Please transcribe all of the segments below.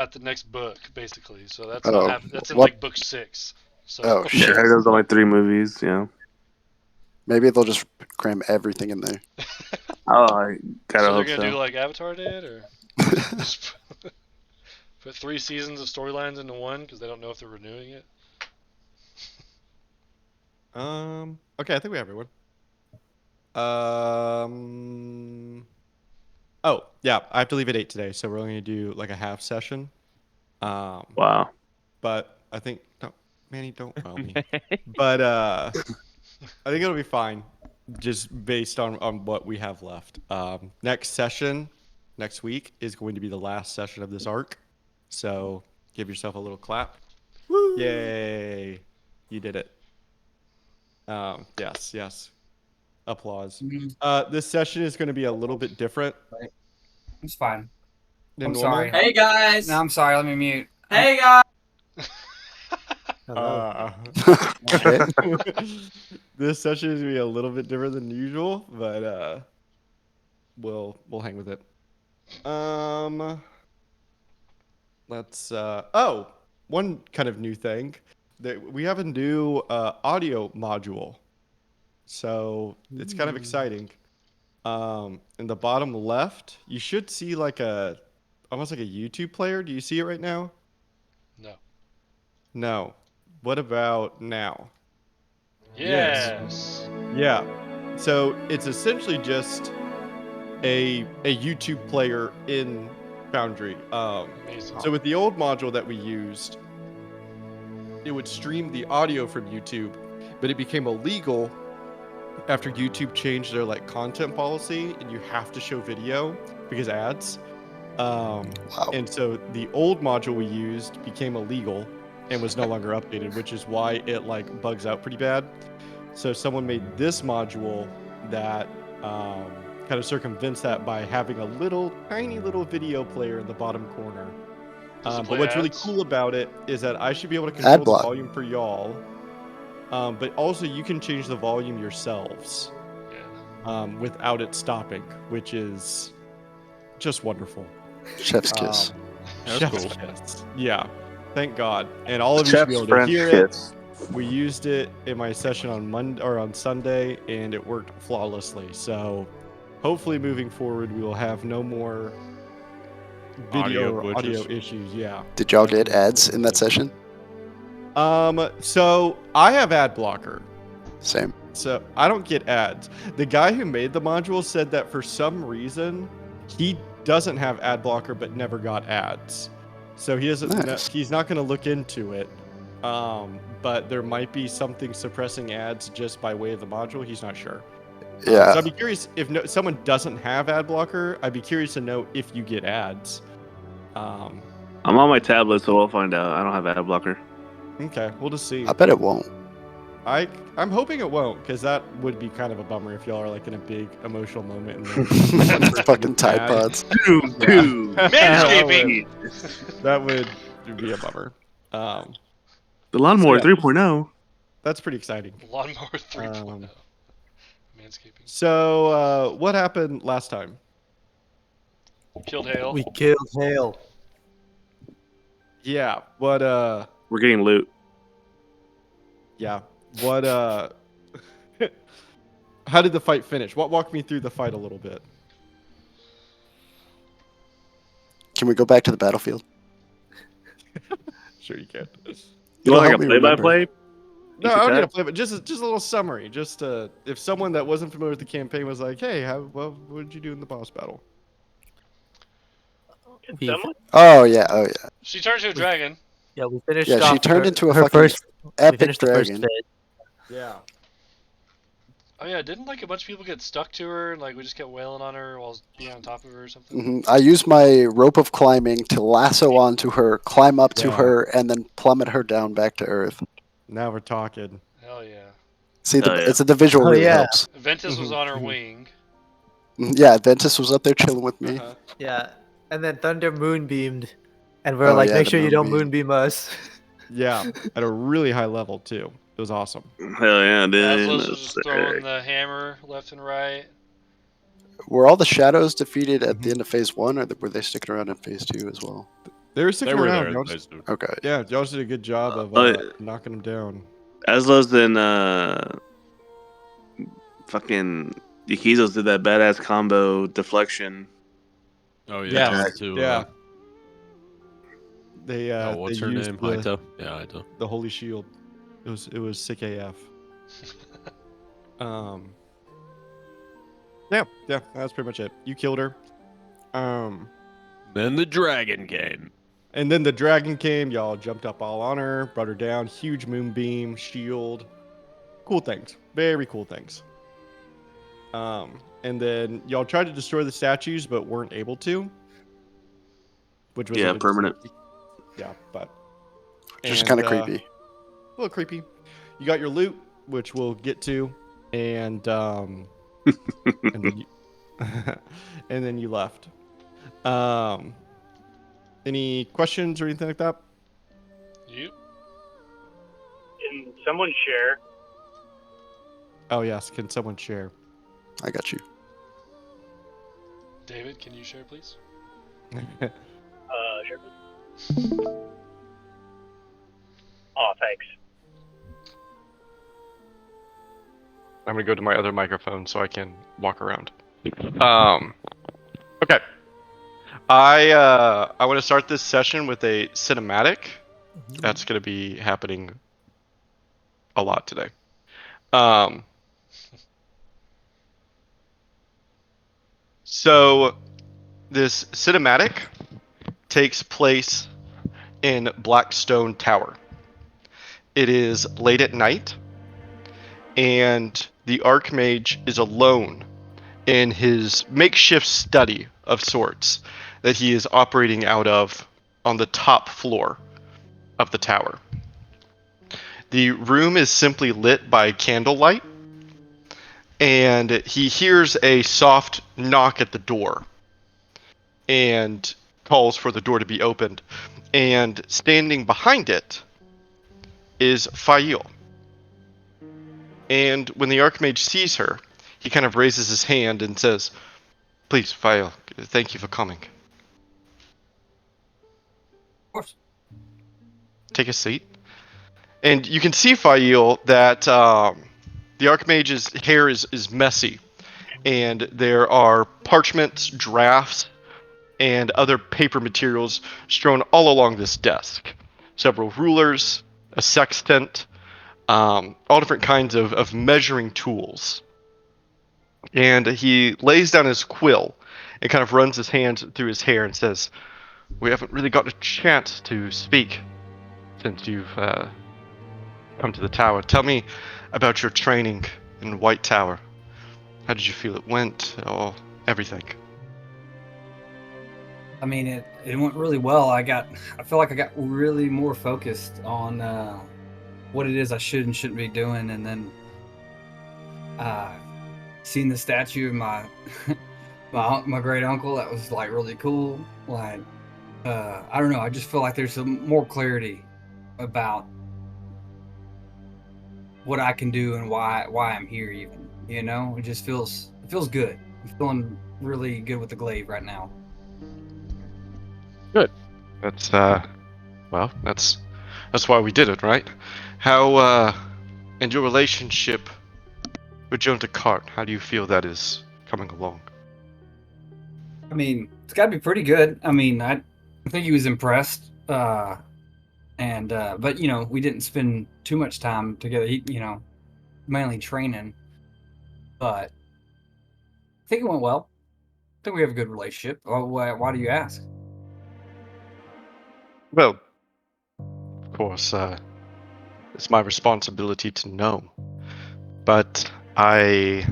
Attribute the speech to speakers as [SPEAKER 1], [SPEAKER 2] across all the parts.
[SPEAKER 1] at the next book, basically. So that's not
[SPEAKER 2] Oh,
[SPEAKER 1] that's in
[SPEAKER 2] what?
[SPEAKER 1] like book 6. So
[SPEAKER 2] Oh
[SPEAKER 3] Yeah,
[SPEAKER 2] shit.
[SPEAKER 3] there's only 3 movies. Yeah.
[SPEAKER 2] Maybe they'll just cram everything in there.
[SPEAKER 3] Oh, I gotta
[SPEAKER 1] so they're
[SPEAKER 3] hope
[SPEAKER 1] gonna do
[SPEAKER 3] so.
[SPEAKER 1] like Avatar did, or just put 3 seasons of storylines into one because they don't know if they're renewing it.
[SPEAKER 4] Okay, I think we have everyone. Oh, yeah, I have to leave at 8 today, so we're only gonna do like a half session.
[SPEAKER 3] Wow.
[SPEAKER 4] But I think no, Manny, don't wow me. But I think it'll be fine, just based on what we have left. Next session, next week is going to be the last session of this arc, so give yourself a little clap.
[SPEAKER 5] Woo!
[SPEAKER 4] Yay! You did it. Yes. Applause. This session is going to be a little bit different
[SPEAKER 6] It's fine.
[SPEAKER 4] than
[SPEAKER 6] I'm
[SPEAKER 4] normal.
[SPEAKER 6] sorry.
[SPEAKER 7] Hey guys.
[SPEAKER 6] No, I'm sorry. Let me mute.
[SPEAKER 7] Hey guys.
[SPEAKER 5] Hello.
[SPEAKER 2] Okay.
[SPEAKER 4] This session is going to be a little bit different than usual, but we'll hang with it. Let's one kind of new thing that we have a new audio module. So it's kind of exciting. In the bottom left, you should see like almost like a YouTube player. Do you see it right now?
[SPEAKER 1] No.
[SPEAKER 4] No. What about now?
[SPEAKER 1] Yes.
[SPEAKER 4] Yeah. So it's essentially just a YouTube player in Foundry.
[SPEAKER 1] Amazing.
[SPEAKER 4] So with the old module that we used, it would stream the audio from YouTube, but it became illegal after YouTube changed their like content policy, and you have to show video because ads.
[SPEAKER 2] Wow.
[SPEAKER 4] And so the old module we used became illegal and was no longer updated, which is why it like bugs out pretty bad. So someone made this module that kind of circumvents that by having a tiny little video player in the bottom corner.
[SPEAKER 1] Does it
[SPEAKER 4] But
[SPEAKER 1] play
[SPEAKER 4] what's really
[SPEAKER 1] ads?
[SPEAKER 4] cool about it is that I should be able to
[SPEAKER 2] Ad
[SPEAKER 4] control the
[SPEAKER 2] block.
[SPEAKER 4] volume for y'all. But also you can change the volume yourselves
[SPEAKER 1] Yeah.
[SPEAKER 4] without it stopping, which is just wonderful.
[SPEAKER 2] Chef's kiss.
[SPEAKER 3] That's
[SPEAKER 4] Chef's
[SPEAKER 3] cool.
[SPEAKER 4] kiss. Yeah, thank God. And all of you should be
[SPEAKER 3] Chef's
[SPEAKER 4] able to
[SPEAKER 3] French
[SPEAKER 4] hear it.
[SPEAKER 3] kiss.
[SPEAKER 4] We used it in my session on Monday or on Sunday, and it worked flawlessly. So hopefully moving forward, we will have no more video or audio issues. Yeah.
[SPEAKER 2] Did y'all get ads in that session?
[SPEAKER 4] So I have ad blocker.
[SPEAKER 2] Same.
[SPEAKER 4] So I don't get ads. The guy who made the module said that for some reason he doesn't have ad blocker but never got ads. So he doesn't.
[SPEAKER 2] Nice.
[SPEAKER 4] He's not going to look into it. But there might be something suppressing ads just by way of the module. He's not sure.
[SPEAKER 2] Yeah.
[SPEAKER 4] So I'd be curious if someone doesn't have ad blocker. I'd be curious to know if you get ads.
[SPEAKER 3] I'm on my tablet, so we'll find out. I don't have ad blocker.
[SPEAKER 4] Okay, we'll just see.
[SPEAKER 2] I bet it won't.
[SPEAKER 4] I'm hoping it won't, because that would be kind of a bummer if y'all are like in a big emotional moment and then
[SPEAKER 2] Fucking Tide
[SPEAKER 4] mad.
[SPEAKER 2] Pods.
[SPEAKER 3] Dude.
[SPEAKER 1] Manscaping.
[SPEAKER 4] That would be a bummer.
[SPEAKER 3] The Lawnmower
[SPEAKER 4] So, yeah.
[SPEAKER 3] 3.0.
[SPEAKER 4] That's pretty exciting.
[SPEAKER 1] Lawnmower 3.0. Manscaping.
[SPEAKER 4] So what happened last time?
[SPEAKER 1] Killed Hale.
[SPEAKER 5] We killed Hale.
[SPEAKER 4] Yeah. What
[SPEAKER 3] We're getting loot.
[SPEAKER 4] yeah. What how did the fight finish? Walk me through the fight a little bit.
[SPEAKER 2] Can we go back to the battlefield?
[SPEAKER 4] Sure you can.
[SPEAKER 3] You want like
[SPEAKER 2] help
[SPEAKER 3] a
[SPEAKER 2] me remember.
[SPEAKER 3] play-by-play?
[SPEAKER 4] No, I don't need to play, but just a little summary. Just if someone that wasn't familiar with the campaign was like, "Hey, what did you do in the boss battle?"
[SPEAKER 5] We,
[SPEAKER 2] Oh yeah.
[SPEAKER 1] She turns to a dragon.
[SPEAKER 5] yeah, we finished.
[SPEAKER 2] Yeah, she
[SPEAKER 5] off
[SPEAKER 2] turned
[SPEAKER 5] her,
[SPEAKER 2] into a
[SPEAKER 5] her
[SPEAKER 2] fucking
[SPEAKER 5] first. We
[SPEAKER 2] epic
[SPEAKER 5] finished the first
[SPEAKER 2] dragon.
[SPEAKER 5] phase.
[SPEAKER 4] Yeah.
[SPEAKER 1] Oh yeah, didn't like a bunch of people get stuck to her and like we just kept wailing on her while being on top of her or something?
[SPEAKER 2] I used my rope of climbing to lasso onto her, climb up to
[SPEAKER 4] Yeah.
[SPEAKER 2] her, and then plummet her down back to earth.
[SPEAKER 4] Now we're talking.
[SPEAKER 1] Hell yeah.
[SPEAKER 2] See,
[SPEAKER 3] Oh, yeah.
[SPEAKER 2] it's the visual
[SPEAKER 5] Oh,
[SPEAKER 2] really
[SPEAKER 5] yeah.
[SPEAKER 2] helps.
[SPEAKER 1] Ventus was on her wing.
[SPEAKER 2] Yeah, Ventus was up there chilling with me.
[SPEAKER 4] Uh-huh.
[SPEAKER 5] Yeah, and then Thunder moonbeamed, and we're
[SPEAKER 2] Oh,
[SPEAKER 5] like,
[SPEAKER 2] yeah,
[SPEAKER 5] make
[SPEAKER 2] the
[SPEAKER 5] sure you don't
[SPEAKER 2] moonbeam.
[SPEAKER 5] moonbeam us.
[SPEAKER 4] Yeah, at a really high level too. It was awesome.
[SPEAKER 3] Hell yeah, dude.
[SPEAKER 1] Aslos was just throwing the hammer left and right.
[SPEAKER 2] Were all the shadows defeated at the end of phase 1, or were they sticking around in phase 2 as well?
[SPEAKER 4] They were sticking
[SPEAKER 7] They were
[SPEAKER 4] around.
[SPEAKER 7] there.
[SPEAKER 4] Y'all
[SPEAKER 7] They
[SPEAKER 4] just,
[SPEAKER 7] stood.
[SPEAKER 2] Okay.
[SPEAKER 4] yeah, y'all just did a good job of knocking them down.
[SPEAKER 3] Aslos and fucking Yakizo's did that badass combo deflection.
[SPEAKER 7] Oh yeah,
[SPEAKER 4] Yes.
[SPEAKER 7] onto
[SPEAKER 4] Yeah. They
[SPEAKER 7] oh,
[SPEAKER 4] they
[SPEAKER 7] what's her
[SPEAKER 4] used
[SPEAKER 7] name?
[SPEAKER 4] the,
[SPEAKER 7] Haito. Yeah, Haito.
[SPEAKER 4] the holy shield. It was sick AF. Yeah, that's pretty much it. You killed her.
[SPEAKER 7] Then the dragon came.
[SPEAKER 4] And then the dragon came. Y'all jumped up all on her, brought her down. Huge moonbeam, shield, cool things, very cool things. And then y'all tried to destroy the statues, but weren't able to, which was
[SPEAKER 3] Yeah,
[SPEAKER 4] a bit
[SPEAKER 3] permanent.
[SPEAKER 4] sneaky. Yeah, but
[SPEAKER 2] Just
[SPEAKER 4] and,
[SPEAKER 2] kind of creepy.
[SPEAKER 4] A little creepy. You got your loot, which we'll get to, and and then you, and then you left. Any questions or anything like that?
[SPEAKER 1] You?
[SPEAKER 8] Can someone share?
[SPEAKER 4] Oh yes, can someone share?
[SPEAKER 2] I got you.
[SPEAKER 1] David, can you share, please?
[SPEAKER 8] Sure. Oh, thanks.
[SPEAKER 9] I'm gonna go to my other microphone so I can walk around. Okay. I want to start this session with a cinematic. That's gonna be happening a lot today. So this cinematic takes place in Blackstone Tower. It is late at night, and the Archmage is alone in his makeshift study of sorts that he is operating out of on the top floor of the tower. The room is simply lit by candlelight, and he hears a soft knock at the door and calls for the door to be opened. And standing behind it is Fail. And when the Archmage sees her, he kind of raises his hand and says, "Please, Fail, thank you for coming.
[SPEAKER 6] Of course.
[SPEAKER 9] Take a seat." And you can see, Fail, that the Archmage's hair is messy. And there are parchments, drafts, and other paper materials strewn all along this desk. Several rulers, a sextant, all different kinds of measuring tools. And he lays down his quill and kind of runs his hand through his hair and says, "We haven't really got a chance to speak since you've come to the tower. Tell me about your training in White Tower. How did you feel it went, or everything?"
[SPEAKER 6] I mean, it went really well. I feel like I got really more focused on what it is I should and shouldn't be doing, and then seeing the statue of my my great uncle. That was like really cool. Like I don't know. I just feel like there's some more clarity about what I can do and why I'm here. Even it just feels good. I'm feeling really good with the glaive right now.
[SPEAKER 9] Good. That's well, that's why we did it, right? How and your relationship with Joan Descartes, how do you feel that is coming along?
[SPEAKER 6] I mean, it's got to be pretty good. I mean, I think he was impressed. But we didn't spend too much time together. He, mainly training. But I think it went well. I think we have a good relationship. Oh, why do you ask?
[SPEAKER 9] Well, of course, it's my responsibility to know. But I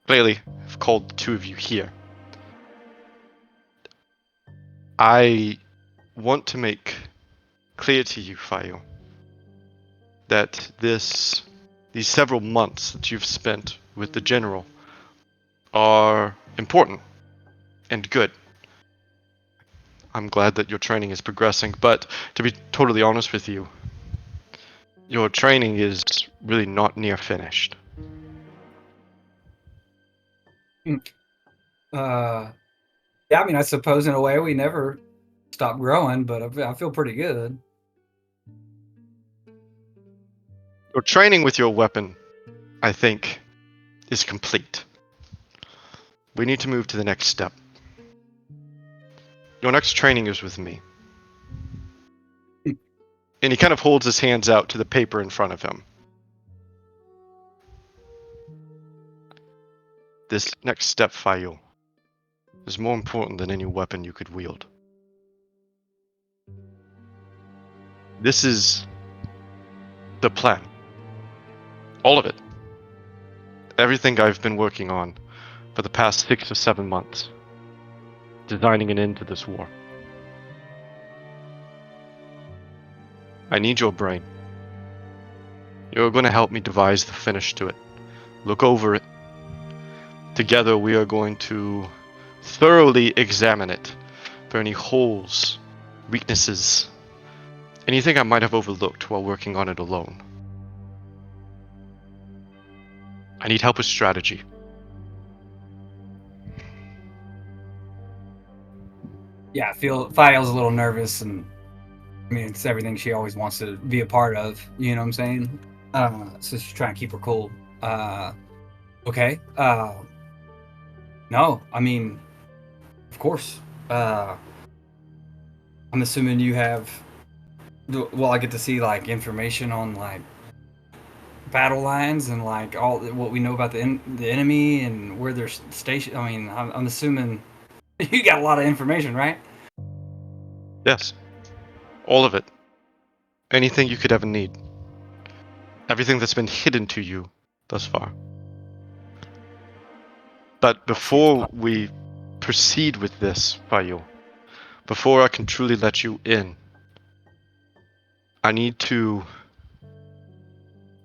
[SPEAKER 9] clearly have called the two of you here. I want to make clear to you, Fayo, that these several months that you've spent with the General are important and good. I'm glad that your training is progressing, but to be totally honest with you, your training is really not near finished.
[SPEAKER 6] Yeah, I mean, I suppose in a way we never stop growing, but I feel pretty good.
[SPEAKER 9] Your training with your weapon, I think, is complete. We need to move to the next step. Your next training is with me. And he kind of holds his hands out to the paper in front of him. This next step, Fayo, is more important than any weapon you could wield. This is the plan. All of it. Everything I've been working on for the past 6 or 7 months. Designing an end to this war. I need your brain. You're going to help me devise the finish to it. Look over it. Together we are going to thoroughly examine it for any holes, weaknesses, anything I might have overlooked while working on it alone. I need help with strategy.
[SPEAKER 6] Yeah, I feel File's a little nervous, and I mean it's everything she always wants to be a part of. You know what I'm saying? So she's trying to keep her cool. Okay. No, I mean, of course. I'm assuming you have. Well, I get to see like information on like battle lines and like all what we know about the enemy and where they're stationed. I mean, I'm assuming you got a lot of information, right?
[SPEAKER 9] Yes. All of it. Anything you could ever need. Everything that's been hidden to you thus far. But before we proceed with this, Fayo, before I can truly let you in, I need to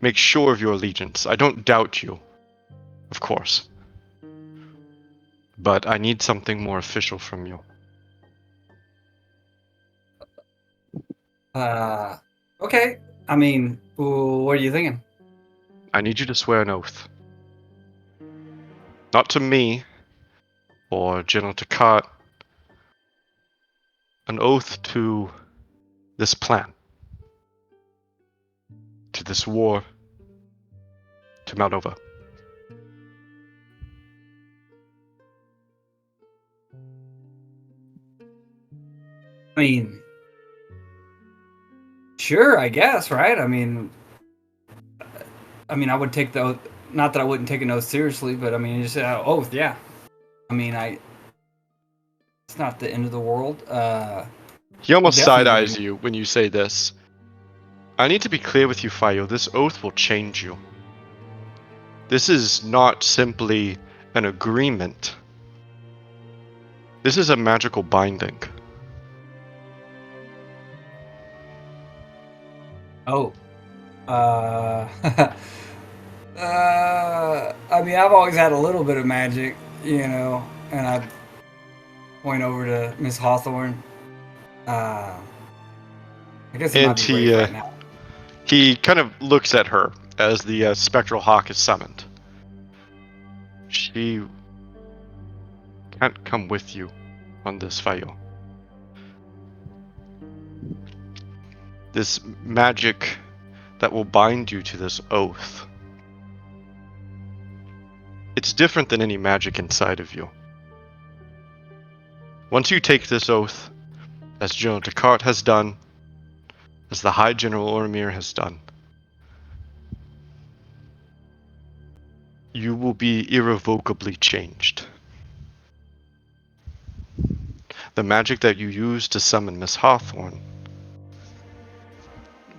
[SPEAKER 9] make sure of your allegiance. I don't doubt you, of course. But I need something more official from you.
[SPEAKER 6] Okay. I mean, what are you thinking?
[SPEAKER 9] I need you to swear an oath. Not to me, or General Takat. An oath to this plan. To this war. To Malnova.
[SPEAKER 6] I mean, sure, I guess, right? I mean, I would take the oath. Not that I wouldn't take an oath seriously, but I mean, just oath, yeah. I mean, it's not the end of the world.
[SPEAKER 9] He almost
[SPEAKER 6] Definitely.
[SPEAKER 9] side-eyes you when you say this. I need to be clear with you, Fayo. This oath will change you. This is not simply an agreement. This is a magical binding.
[SPEAKER 6] Oh. I mean, I've always had a little bit of magic, you know, and I point over to Miss Hawthorne. I guess it
[SPEAKER 9] And
[SPEAKER 6] might be Rafe right now.
[SPEAKER 9] he kind of looks at her as the spectral hawk is summoned. She can't come with you on this, Fayo. This magic that will bind you to this oath. It's different than any magic inside of you. Once you take this oath, as General Descartes has done, as the High General Ormir has done, you will be irrevocably changed. The magic that you used to summon Miss Hawthorne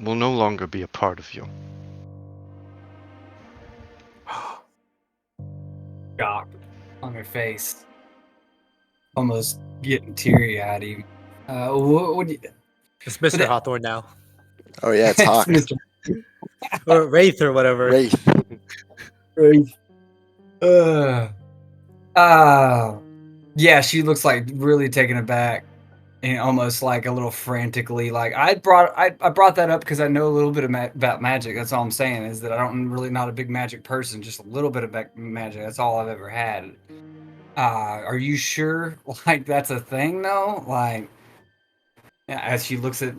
[SPEAKER 9] will no longer be a part of you.
[SPEAKER 6] Shock on her face. Almost getting teary-eyed even. What would you...
[SPEAKER 5] It's Mr.
[SPEAKER 6] But-
[SPEAKER 5] Hawthorne now.
[SPEAKER 2] Oh yeah, it's Hawk.
[SPEAKER 6] Mr.
[SPEAKER 5] Or Wraith or whatever.
[SPEAKER 2] Wraith.
[SPEAKER 6] Rafe. Yeah, she looks like really taken aback and almost like a little frantically. Like I brought that up because I know a little bit about magic. That's all I'm saying is that I don't really not a big magic person, just a little bit of magic. That's all I've ever had. Are you sure like that's a thing though? Like as she looks at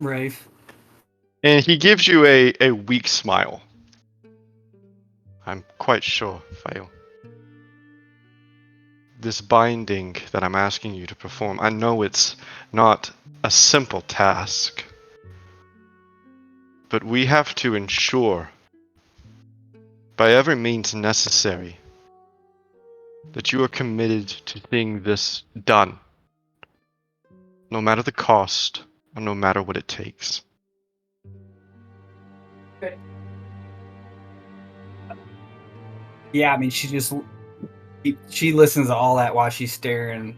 [SPEAKER 6] Rafe.
[SPEAKER 9] And he gives you a weak smile. I'm quite sure, Fail. This binding that I'm asking you to perform, I know it's not a simple task, but we have to ensure, by every means necessary, that you are committed to seeing this done, no matter the cost, or no matter what it takes.
[SPEAKER 6] Yeah, I mean, she listens to all that while she's staring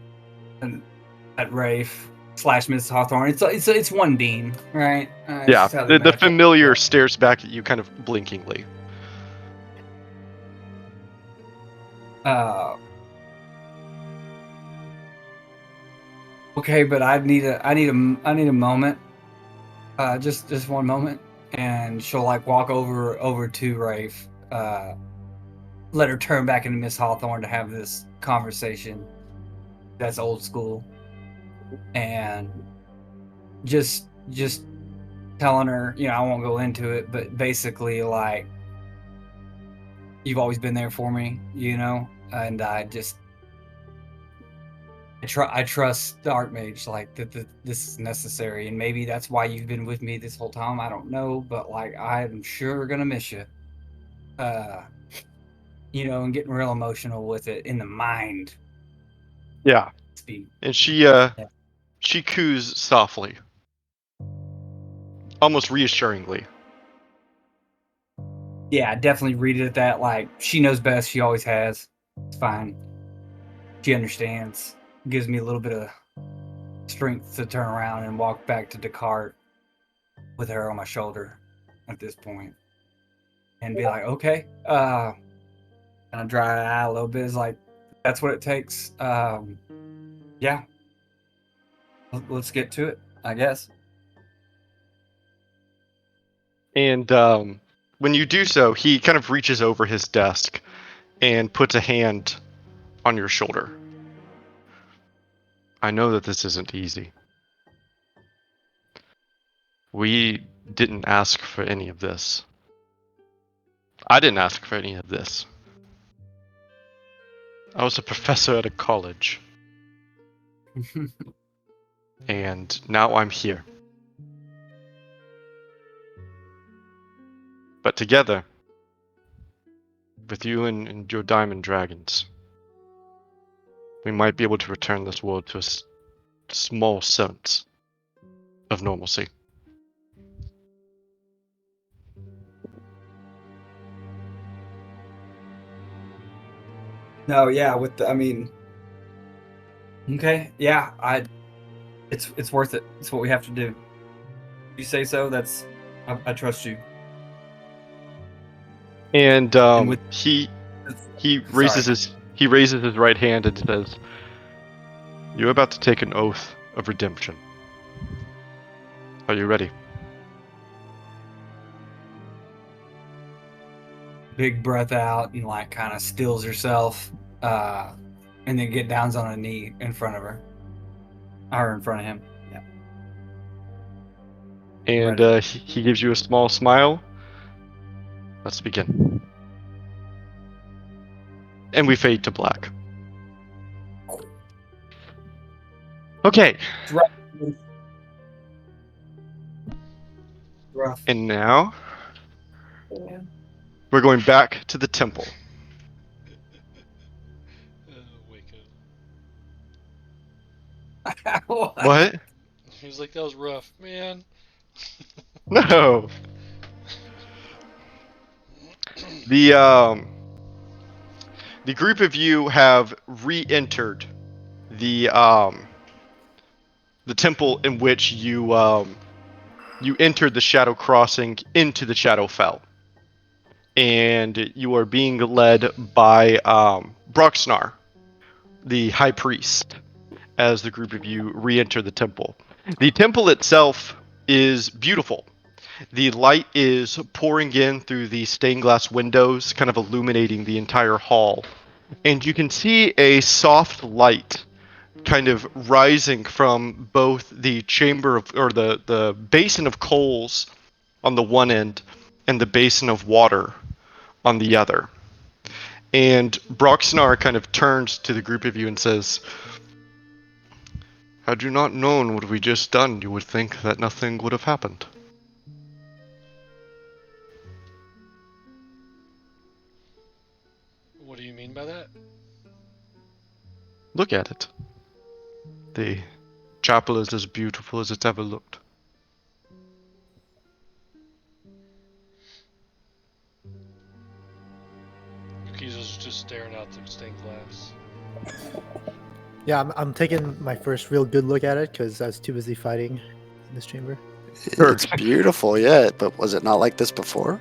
[SPEAKER 6] at Rafe slash Mrs. Hawthorne. It's one beam, right? It's
[SPEAKER 9] Yeah,
[SPEAKER 6] just how they
[SPEAKER 9] the
[SPEAKER 6] match up.
[SPEAKER 9] familiar stares back at you kind of blinkingly.
[SPEAKER 6] Okay, but I need a moment. Just one moment, and she'll like walk over to Rafe. Let her turn back into Miss Hawthorne to have this conversation. That's old school, and just telling her, I won't go into it, but basically like, you've always been there for me, and I trust the Archmage, like that this is necessary, and maybe that's why you've been with me this whole time. I don't know, but like I'm sure gonna miss you. And getting real emotional with it in the mind.
[SPEAKER 9] Yeah.
[SPEAKER 6] Speed.
[SPEAKER 9] And she coos softly, almost reassuringly.
[SPEAKER 6] Yeah, I definitely read it at that. Like, she knows best. She always has. It's fine. She understands. Gives me a little bit of strength to turn around and walk back to Descartes with her on my shoulder at this point, and be like, okay, and I dry her eye a little bit. It's like, that's what it takes. Yeah, let's get to it, I guess.
[SPEAKER 9] And when you do so, he kind of reaches over his desk and puts a hand on your shoulder. I know that this isn't easy. We didn't ask for any of this. I didn't ask for any of this. I was a professor at a college. And now I'm here. But together, with you and your diamond dragons, we might be able to return this world to a small sense of normalcy.
[SPEAKER 6] No, yeah, okay, yeah, it's worth it. It's what we have to do. If you say so, I trust you.
[SPEAKER 9] And
[SPEAKER 6] with-
[SPEAKER 9] he raises his right hand and says, "You're about to take an oath of redemption. Are you ready?"
[SPEAKER 6] Big breath out and like kind of stills herself, and then get down on a knee in front of her, or in front of him. Yeah.
[SPEAKER 9] And he gives you a small smile. Let's begin. And we fade to black. Okay.
[SPEAKER 6] Rough.
[SPEAKER 9] And now we're going back to the temple.
[SPEAKER 1] Wake
[SPEAKER 6] What?
[SPEAKER 9] What?
[SPEAKER 1] He was like, that was rough, man.
[SPEAKER 9] No. The group of you have re-entered the temple in which you entered the Shadow Crossing into the Shadowfell, and you are being led by Broxnar, the High Priest, as the group of you re-enter the temple. The temple itself is beautiful. The light is pouring in through the stained glass windows, kind of illuminating the entire hall. And you can see a soft light kind of rising from both the chamber of, or the basin of coals on the one end and the basin of water on the other. And Broxnar kind of turns to the group of you and says, "Had you not known what we just done, you would think that nothing would have happened."
[SPEAKER 1] What do you mean by that?
[SPEAKER 9] Look at it. The chapel is as beautiful as it's ever looked.
[SPEAKER 1] Yukizo's just staring out through stained glass.
[SPEAKER 5] Yeah, I'm taking my first real good look at it because I was too busy fighting in this chamber.
[SPEAKER 2] It's beautiful, yeah, but was it not like this before?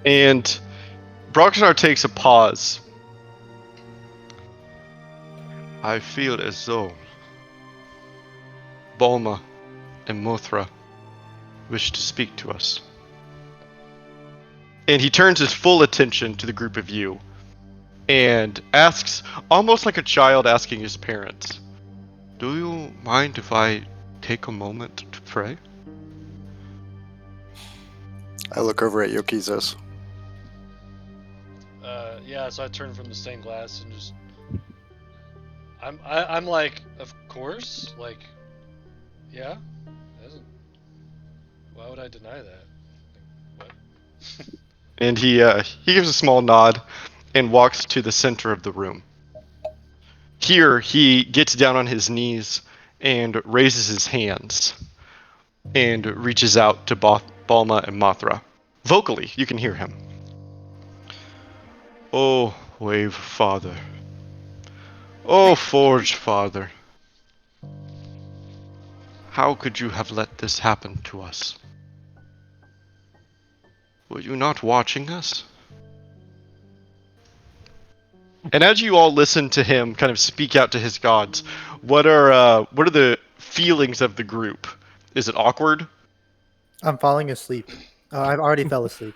[SPEAKER 9] And Broxnar takes a pause. I feel as though Bulma and Mothra wish to speak to us. And he turns his full attention to the group of you and asks, almost like a child asking his parents, "Do you mind if I take a moment to pray?"
[SPEAKER 2] I look over at Yokizos.
[SPEAKER 1] Yeah, so I turn from the stained glass and just. I'm like, of course, like, yeah. Why would I deny that? What?
[SPEAKER 9] And he gives a small nod and walks to the center of the room. Here, he gets down on his knees and raises his hands and reaches out to Balma and Mothra. Vocally, you can hear him. "Oh, Wave Father. Oh, Forge Father. How could you have let this happen to us? Were you not watching us?" And as you all listen to him kind of speak out to his gods, what are the feelings of the group? Is it awkward?
[SPEAKER 5] I'm falling asleep. I've already fell asleep.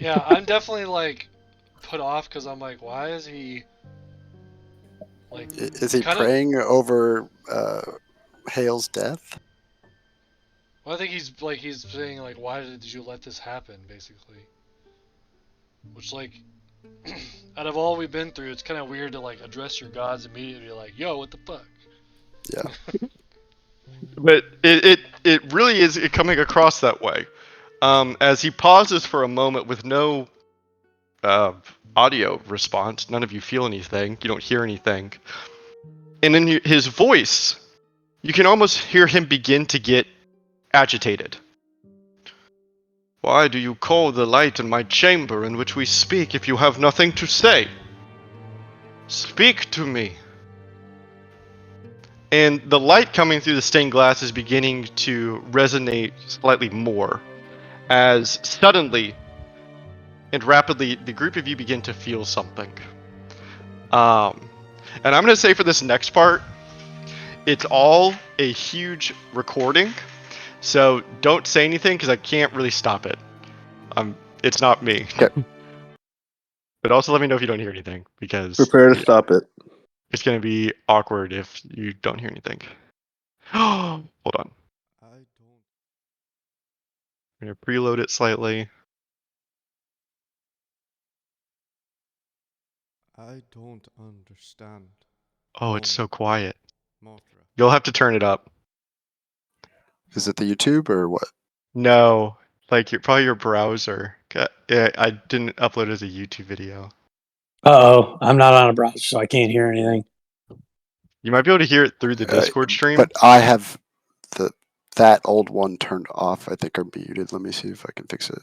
[SPEAKER 1] Yeah, I'm definitely like put off because I'm like, why is he like?
[SPEAKER 2] Is he
[SPEAKER 1] Kinda-
[SPEAKER 2] praying over Hale's death?
[SPEAKER 1] Well, I think he's saying like, why did you let this happen, basically. Which like, out of all we've been through, it's kind of weird to like address your gods immediately, like, yo, what the fuck?
[SPEAKER 2] Yeah.
[SPEAKER 9] But it really is coming across that way. As he pauses for a moment with no audio response, none of you feel anything, you don't hear anything. And in his voice, you can almost hear him begin to get agitated. "Why do you call the light in my chamber in which we speak if you have nothing to say? Speak to me." And the light coming through the stained glass is beginning to resonate slightly more, as suddenly and rapidly the group of you begin to feel something. And I'm going to say for this next part, it's all a huge recording, so don't say anything because I can't really stop it. It's not me.
[SPEAKER 2] Okay.
[SPEAKER 9] But also let me know if you don't hear anything, because
[SPEAKER 3] Prepare to stop it.
[SPEAKER 9] it's going to be awkward if you don't hear anything. Hold on. I'm going to preload it slightly.
[SPEAKER 4] I don't understand.
[SPEAKER 9] Oh, it's so quiet.
[SPEAKER 4] Mothra.
[SPEAKER 9] You'll have to turn it up.
[SPEAKER 2] Is it the YouTube or what?
[SPEAKER 9] No, like probably your browser. I didn't upload it as a YouTube video.
[SPEAKER 10] Uh-oh, I'm not on a browser, so I can't hear anything.
[SPEAKER 9] You might be able to hear it through the Discord stream.
[SPEAKER 2] But I have that old one turned off, I think, or muted. Let me see if I can fix it.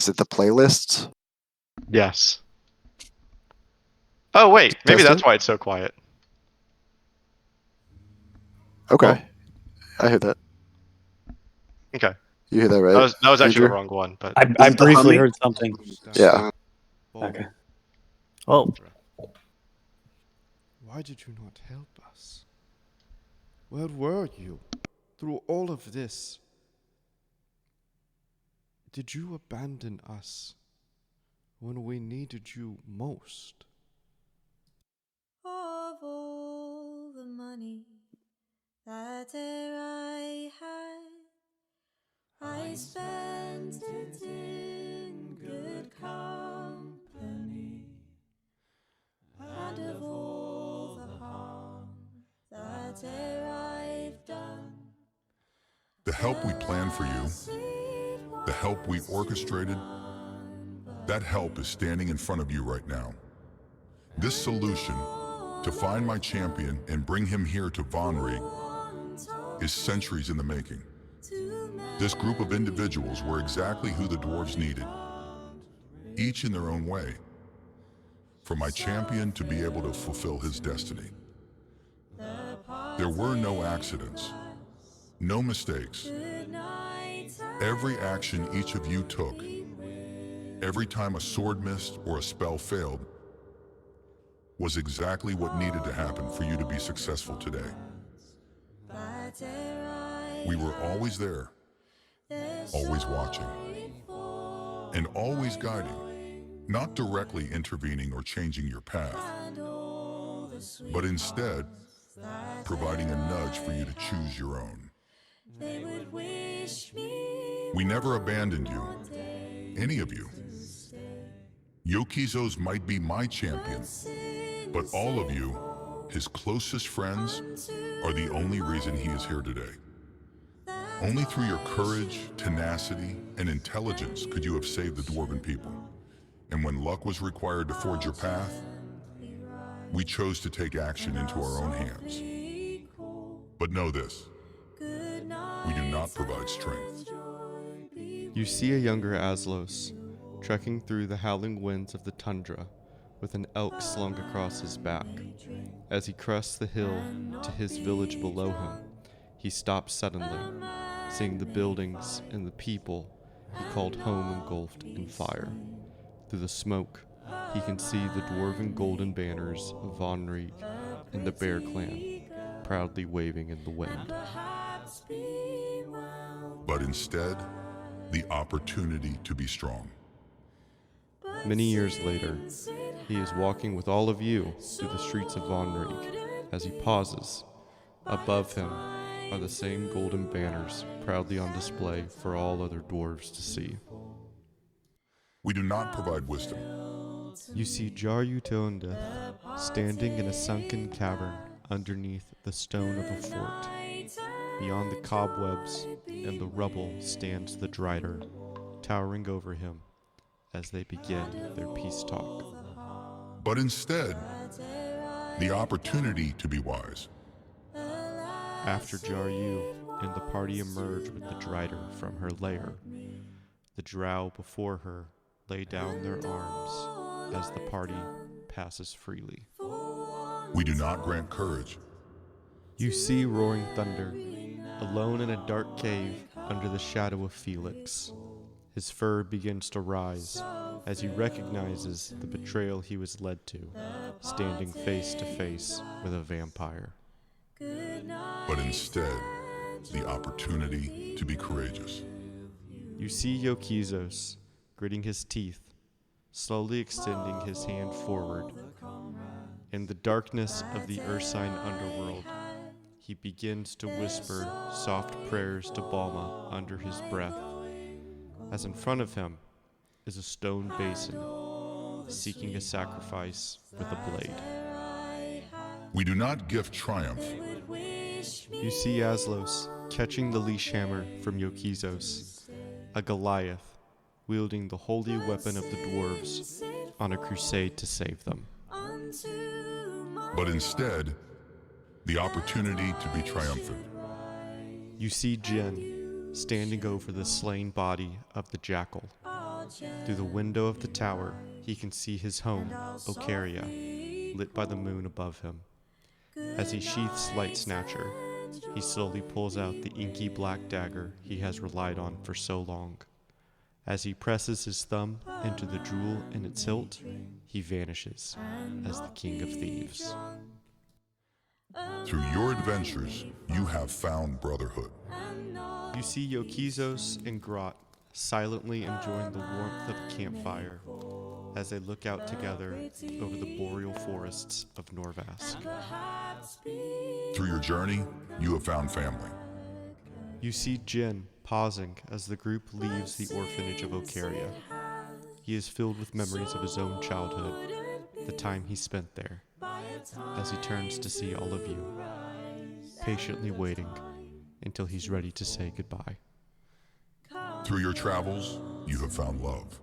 [SPEAKER 2] Is it the playlists?
[SPEAKER 9] Yes. Oh wait, maybe
[SPEAKER 2] Test
[SPEAKER 9] that's
[SPEAKER 2] it?
[SPEAKER 9] why it's so quiet.
[SPEAKER 2] Okay. I hear that.
[SPEAKER 9] Okay.
[SPEAKER 2] You hear that, right?
[SPEAKER 9] That was actually
[SPEAKER 2] Andrew?
[SPEAKER 9] the wrong one, but
[SPEAKER 10] I
[SPEAKER 3] Is it the
[SPEAKER 10] briefly
[SPEAKER 3] humming?
[SPEAKER 10] heard something.
[SPEAKER 2] Yeah.
[SPEAKER 10] Okay.
[SPEAKER 5] Oh,
[SPEAKER 4] Why did you not help us? Where were you through all of this? Did you abandon us when we needed you most?
[SPEAKER 11] The help we planned for you, the help we orchestrated, that help is standing in front of you right now. This solution, to find my champion and bring him here to Von Rieg, is centuries in the making. This group of individuals were exactly who the dwarves needed, each in their own way, for my champion to be able to fulfill his destiny. There were no accidents, no mistakes. Every action each of you took, every time a sword missed or a spell failed, was exactly what needed to happen for you to be successful today. We were always there, always watching, and always guiding, not directly intervening or changing your path, but instead providing a nudge for you to choose your own. We never abandoned you, any of you. Yokizos might be my champion, but all of you, his closest friends, are the only reason he is here today. Only through your courage, tenacity, and intelligence could you have saved the dwarven people. And when luck was required to forge your path, we chose to take action into our own hands. But know this, we do not provide strength.
[SPEAKER 4] You see a younger Aslos, trekking through the howling winds of the tundra, with an elk slung across his back. As he crests the hill to his village below him, he stops suddenly, seeing the buildings and the people he called home engulfed in fire. Through the smoke, he can see the dwarven golden banners of Von Rieg and the Bear Clan proudly waving in the wind.
[SPEAKER 11] But instead, the opportunity to be strong.
[SPEAKER 4] Many years later, he is walking with all of you through the streets of Von Rieg. As he pauses, above him are the same golden banners proudly on display for all other dwarves to see.
[SPEAKER 11] We do not provide wisdom.
[SPEAKER 4] You see Jaryu Toondeth standing in a sunken cavern underneath the stone of a fort. Beyond the cobwebs and the rubble stands the Drider, towering over him as they begin their peace talk.
[SPEAKER 11] But instead, the opportunity to be wise.
[SPEAKER 4] After Jaryu and the party emerge with the Drider from her lair, the drow before her lay down their arms as the party passes freely.
[SPEAKER 11] We do not grant courage.
[SPEAKER 4] You see Roaring Thunder, alone in a dark cave under the shadow of Felix. His fur begins to rise as he recognizes the betrayal he was led to, standing face to face with a vampire.
[SPEAKER 11] But instead, the opportunity to be courageous.
[SPEAKER 4] You see Yokizos gritting his teeth, slowly extending his hand forward. In the darkness of the Ursine underworld, he begins to whisper soft prayers to Balma under his breath, as in front of him is a stone basin, seeking a sacrifice with a blade.
[SPEAKER 11] We do not gift triumph.
[SPEAKER 4] You see Aslos catching the leash hammer from Yokizos, a Goliath wielding the holy weapon of the dwarves on a crusade to save them.
[SPEAKER 11] But instead, the opportunity to be triumphant.
[SPEAKER 4] You see Jin standing over the slain body of the jackal. Through the window of the tower, he can see his home, Ocaria, lit by the moon above him. As he sheaths Light Snatcher, he slowly pulls out the inky black dagger he has relied on for so long. As he presses his thumb into the jewel in its hilt, he vanishes as the King of Thieves.
[SPEAKER 11] Through your adventures, you have found brotherhood.
[SPEAKER 4] You see Yokizos and Grot silently enjoying the warmth of a campfire as they look out together over the boreal forests of Norvask.
[SPEAKER 11] Through your journey, you have found family.
[SPEAKER 4] You see Jin pausing as the group leaves the orphanage of Ocaria. He is filled with memories of his own childhood, the time he spent there, as he turns to see all of you. patiently waiting until he's ready to say goodbye.
[SPEAKER 11] Through your travels, you have found love.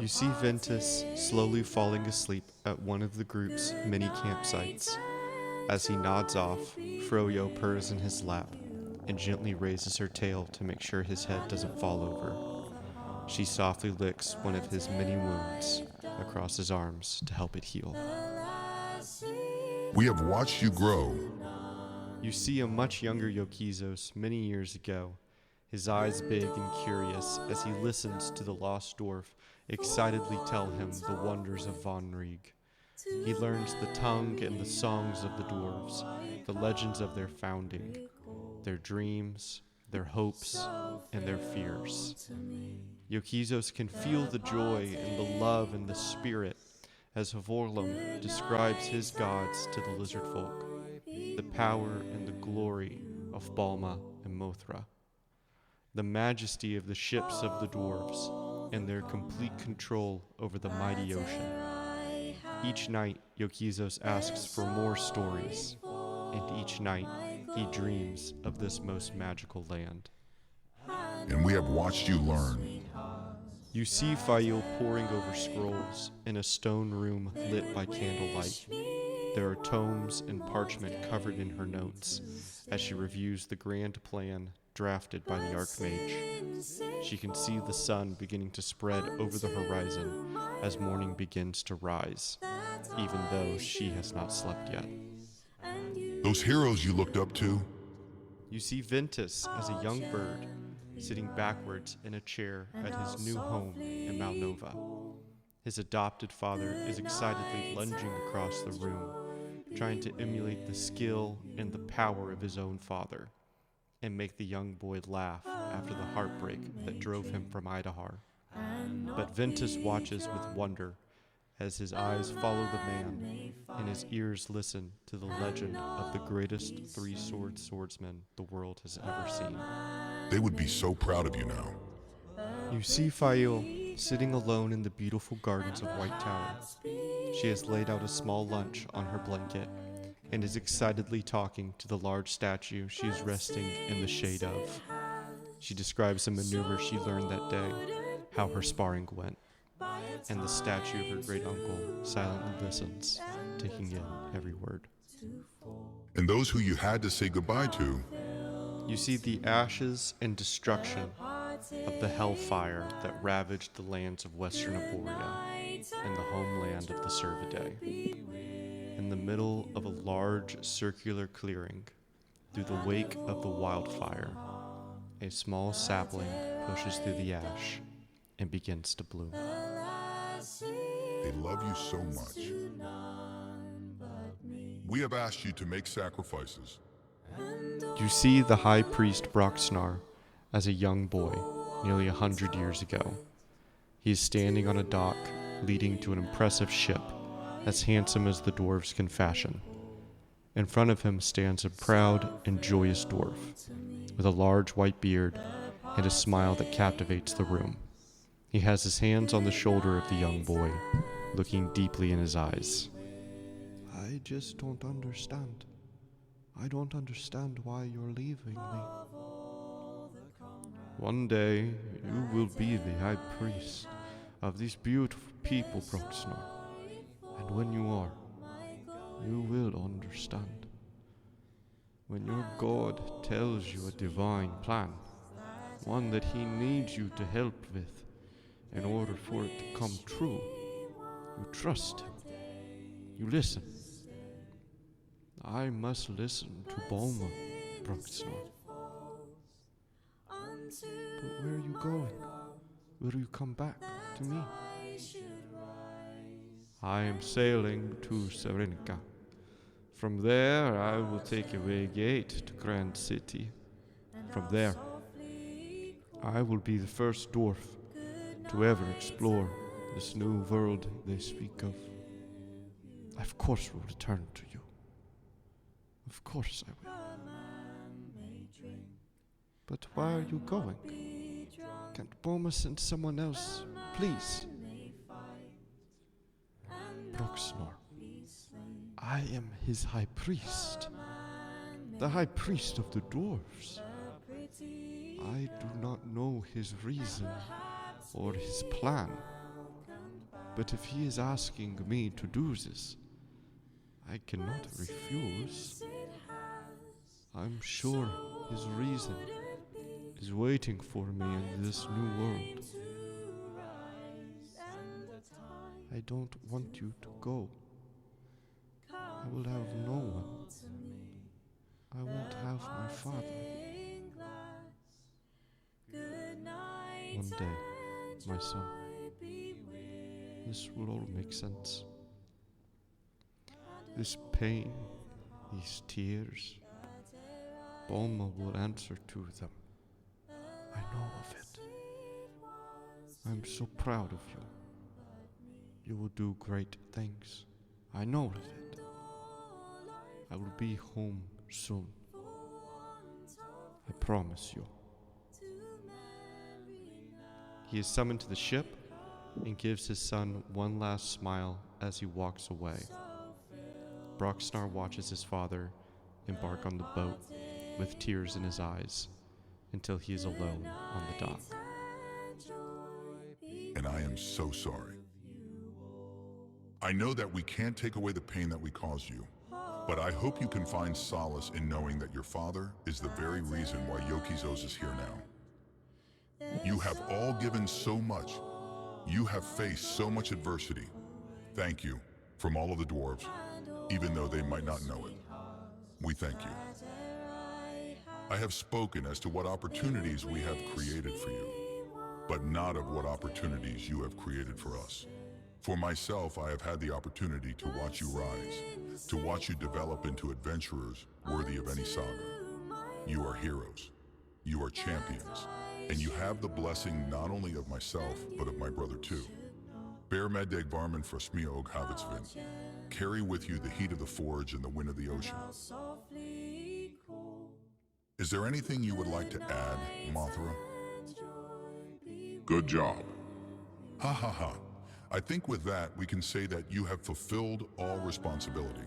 [SPEAKER 4] You see Ventus slowly falling asleep at one of the group's many campsites. As he nods off, Froyo purrs in his lap and gently raises her tail to make sure his head doesn't fall over. She softly licks one of his many wounds across his arms to help it heal.
[SPEAKER 11] We have watched you grow.
[SPEAKER 4] You see a much younger Yokizos many years ago, his eyes big and curious as he listens to the lost dwarf excitedly tell him the wonders of Von Rieg. He learns the tongue and the songs of the dwarves, the legends of their founding, their dreams, their hopes, and their fears. Yokizos can feel the joy and the love and the spirit as Vorlum describes his gods to the lizard folk, the power and the glory of Balma and Mothra, the majesty of the ships of the dwarves, and their complete control over the mighty ocean. Each night, Yokizos asks for more stories, and each night he dreams of this most magical land.
[SPEAKER 11] And we have watched you learn.
[SPEAKER 4] You see Fail poring over scrolls in a stone room lit by candlelight. There are tomes and parchment covered in her notes as she reviews the grand plan drafted by the Archmage. She can see the sun beginning to spread over the horizon as morning begins to rise, even though she has not slept yet.
[SPEAKER 11] Those heroes you looked up to.
[SPEAKER 4] You see Ventus as a young bird sitting backwards in a chair at his new home in Malnova. His adopted father is excitedly lunging across the room, trying to emulate the skill and the power of his own father, and make the young boy laugh after the heartbreak that drove him from Idahar. But Ventus watches with wonder as his eyes follow the man and his ears listen to the legend of the greatest three-sword swordsman the world has ever seen.
[SPEAKER 11] They would be so proud of you now.
[SPEAKER 4] You see Fail sitting alone in the beautiful gardens of White Tower. She has laid out a small lunch on her blanket and is excitedly talking to the large statue she is resting in the shade of. She describes a maneuver she learned that day, how her sparring went, and the statue of her great uncle silently listens, taking in every word.
[SPEAKER 11] And those who you had to say goodbye to.
[SPEAKER 4] You see the ashes and destruction of the hellfire that ravaged the lands of Western Aboria and the homeland of the Cervidae. In the middle of a large circular clearing, through the wake of the wildfire, a small sapling pushes through the ash and begins to bloom.
[SPEAKER 11] They love you so much. We have asked you to make sacrifices.
[SPEAKER 4] You see the high priest Broxnar as a young boy, nearly 100 years ago. He is standing on a dock leading to an impressive ship as handsome as the dwarves can fashion. In front of him stands a proud and joyous dwarf, with a large white beard and a smile that captivates the room. He has his hands on the shoulder of the young boy, looking deeply in his eyes. I just don't understand. I don't understand why you're leaving me. One day, you will be the high priest of these beautiful people, Broxnar. And when you are, you will understand. When your God tells you a divine plan, one that he needs you to help with in order for it to come true, you trust him. You listen. I must listen to Balma, Broxnar. But where are you going? Will you come back to me? I am sailing to Serenica. From there, I will take a way gate to Grand City. From there, I will be the first dwarf to ever explore this new world they speak of. Of course will return to you. Of course I will. But why are you going? Can't Boma send someone else, please? Broxnar, I am his high priest. The high priest of the dwarves. I do not know his reason or his plan. But if he is asking me to do this, I cannot refuse. I'm sure his reason is waiting for me in this new world. I don't want you to go. I will have no one. I won't have my father. One day, my son, this will all make sense. This pain, these tears, Bulma will answer to them. I know of it. I'm so proud of you. You will do great things. I know of it. I will be home soon. I promise you. He is summoned to the ship and gives his son one last smile as he walks away. Broxnar watches his father embark on the boat with tears in his eyes until he is alone on the dock.
[SPEAKER 11] And I am so sorry. I know that we can't take away the pain that we caused you, but I hope you can find solace in knowing that your father is the very reason why Yokizos is here now. You have all given so much. You have faced so much adversity. Thank you from all of the dwarves, even though they might not know it. We thank you. I have spoken as to what opportunities we have created for you, but not of what opportunities you have created for us. For myself, I have had the opportunity to watch you rise, to watch you develop into adventurers worthy of any saga. You are heroes. You are champions. And you have the blessing not only of myself, but of my brother too. Bear Meddeg Varman Frosmiog Havitsvin. Carry with you the heat of the forge and the wind of the ocean. Is there anything you would like to add, Mothra? Good job. Ha ha ha. I think with that, we can say that you have fulfilled all responsibility.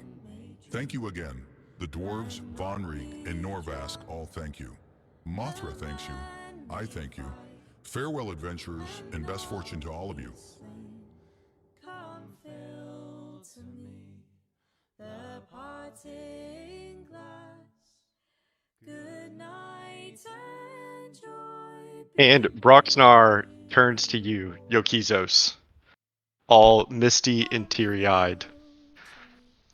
[SPEAKER 11] Thank you again. The dwarves, Von Rieg, and Norvask all thank you. Mothra thanks you. I thank you. Farewell, adventurers, and best fortune to all of you.
[SPEAKER 9] And Broxnar turns to you, Yokizos, all misty and teary-eyed.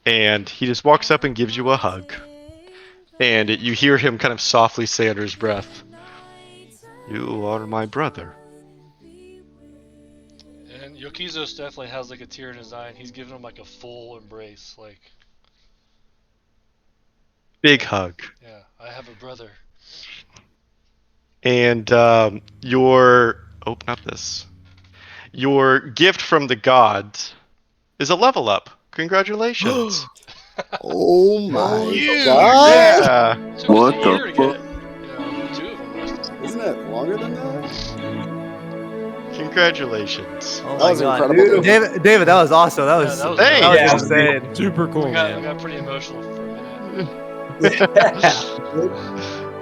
[SPEAKER 9] And he just walks up and gives you a hug. And you hear him kind of softly say under his breath, "You are my brother."
[SPEAKER 1] And Yokizos definitely has like a tear in his eye, and he's giving him like a full embrace, like,
[SPEAKER 9] Big hug.
[SPEAKER 1] yeah, I have a brother.
[SPEAKER 9] And open up this. Your gift from the gods is a level up. Congratulations.
[SPEAKER 2] Oh my
[SPEAKER 9] Huge.
[SPEAKER 2] god!
[SPEAKER 9] Yeah.
[SPEAKER 1] Took
[SPEAKER 3] What
[SPEAKER 1] us a
[SPEAKER 3] the
[SPEAKER 1] year to get, two of them rested.
[SPEAKER 2] Isn't it longer than that?
[SPEAKER 9] Congratulations.
[SPEAKER 5] Oh
[SPEAKER 2] That
[SPEAKER 5] my
[SPEAKER 2] was
[SPEAKER 5] god,
[SPEAKER 2] incredible.
[SPEAKER 5] David, that was awesome. That was
[SPEAKER 1] that was
[SPEAKER 9] Thanks.
[SPEAKER 5] that was
[SPEAKER 6] Yeah.
[SPEAKER 5] insane.
[SPEAKER 7] Super cool,
[SPEAKER 1] I
[SPEAKER 7] man.
[SPEAKER 1] got pretty emotional for a minute.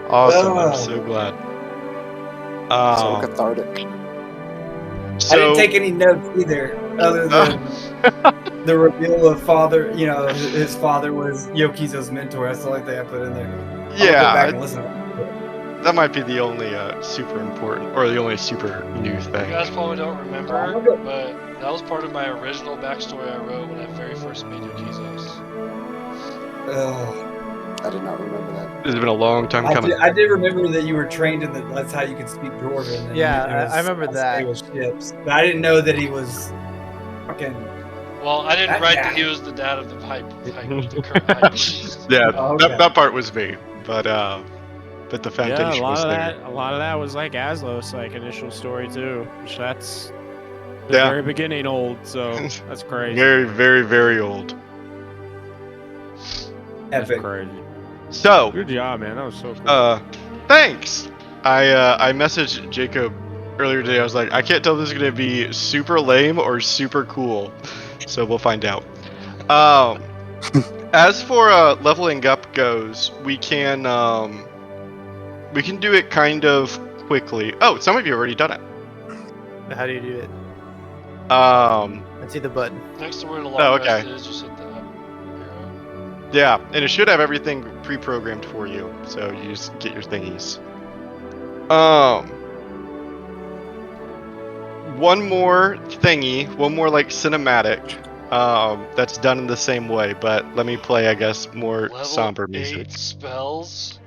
[SPEAKER 9] Awesome. I'm so glad.
[SPEAKER 2] So cathartic.
[SPEAKER 6] I didn't take any notes either, other than the reveal of father. You know, his father was Yokizo's mentor. That's the only thing I put in there. I'm gonna go back and listen.
[SPEAKER 9] That might be the only super important, or the only super new
[SPEAKER 1] You
[SPEAKER 9] thing.
[SPEAKER 1] guys probably don't remember, but that was part of my original backstory I wrote when I very first made Yokizos.
[SPEAKER 2] I did not remember that.
[SPEAKER 9] It's been a long time coming.
[SPEAKER 6] I did remember that you were trained in that. That's how you could speak Dwarven. And
[SPEAKER 5] Yeah,
[SPEAKER 6] it
[SPEAKER 5] I remember that.
[SPEAKER 6] It was ships, but I didn't know that he was fucking.
[SPEAKER 1] Well, I didn't
[SPEAKER 6] That
[SPEAKER 1] write
[SPEAKER 6] guy.
[SPEAKER 1] that he was the dad of the the current hype priest.
[SPEAKER 9] Yeah,
[SPEAKER 6] Oh, okay.
[SPEAKER 9] that part was me, but the foundation
[SPEAKER 7] Yeah, a lot
[SPEAKER 9] was
[SPEAKER 7] of
[SPEAKER 9] there.
[SPEAKER 7] that. A lot of that was like Aslos, like initial story too. Which that's the
[SPEAKER 9] Yeah.
[SPEAKER 7] very beginning old. So that's crazy.
[SPEAKER 9] Very, very, very old.
[SPEAKER 7] That's
[SPEAKER 6] Epic.
[SPEAKER 7] crazy.
[SPEAKER 9] So,
[SPEAKER 7] Good job, man. That was so cool.
[SPEAKER 9] thanks. I messaged Jacob earlier today. I was like, I can't tell if this is gonna be super lame or super cool, so we'll find out. As for leveling up goes, we can do it kind of quickly. Oh, some of you have already done it.
[SPEAKER 5] How do you do it?
[SPEAKER 9] I
[SPEAKER 5] see the button.
[SPEAKER 1] Next to where the long rest
[SPEAKER 9] okay.
[SPEAKER 1] is, just hit the up arrow.
[SPEAKER 9] Yeah, and it should have everything pre-programmed for you, so you just get your thingies. One more thingy, one more like cinematic, that's done in the same way, but let me play, I guess, more
[SPEAKER 1] Level
[SPEAKER 9] somber
[SPEAKER 1] 8
[SPEAKER 9] music.
[SPEAKER 1] spells.